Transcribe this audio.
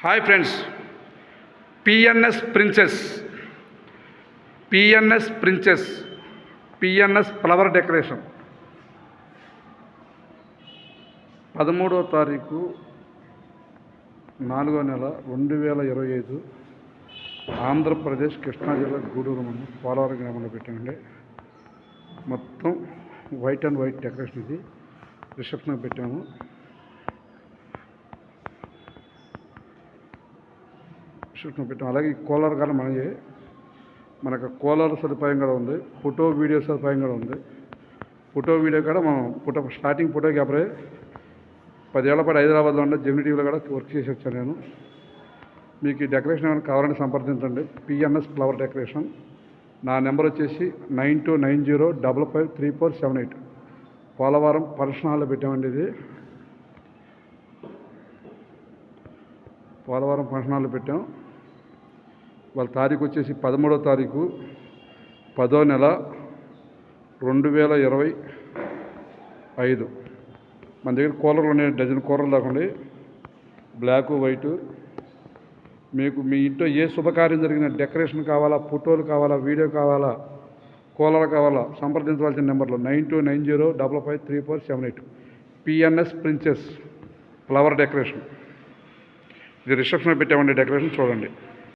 Hi friends, PNS princess PNS flower decoration 13వ తారీఖు 4వ నెల 2025 ఆంధ్రప్రదేశ్ కృష్ణా జిల్లా గూడూరు మండలం పోలవరం గ్రామంలో పెట్టామండి. మొత్తం వైట్ అండ్ వైట్ డెకరేషన్. ఇది రిసెప్షన్ పెట్టాము. అలాగే ఈ కూలర్ కానీ మనకు కూలర్ సదుపాయం కూడా ఉంది. ఫోటో వీడియో సదుపాయం కూడా ఉంది. ఫోటో వీడియో కూడా మనం స్టార్టింగ్ ఫోటోకి అప్పుడే 10 ఏళ్ల పాటు హైదరాబాద్లో ఉండే జెమిని టీవీలో కూడా వర్క్ చేసి వచ్చాను నేను. మీకు ఈ డెకరేషన్ ఏమైనా కావాలని సంప్రదించండి. PNS flower decoration. నా నెంబర్ వచ్చేసి 9290553478. పోలవరం ఫంక్షన్ హాల్లో పెట్టామండి. ఇది పోలవరం ఫంక్షన్ హాల్లో పెట్టాం. వాళ్ళ తారీఖు వచ్చేసి 13వ తారీఖు 10వ నెల 2025. మన దగ్గర కూలర్లు ఉన్నాయి, డజన్ కూలర్లు దాకండి. Block white. మీకు మీ ఇంట్లో ఏ శుభకార్యం జరిగిన డెకరేషన్ కావాలా, ఫోటోలు కావాలా, వీడియో కావాలా, కూలర్ కావాలా, సంప్రదించవలసిన నెంబర్లు 9290553478. PNS princess flower decoration. ఇది రిసెప్షన్ పెట్టామండి. డెకరేషన్ చూడండి.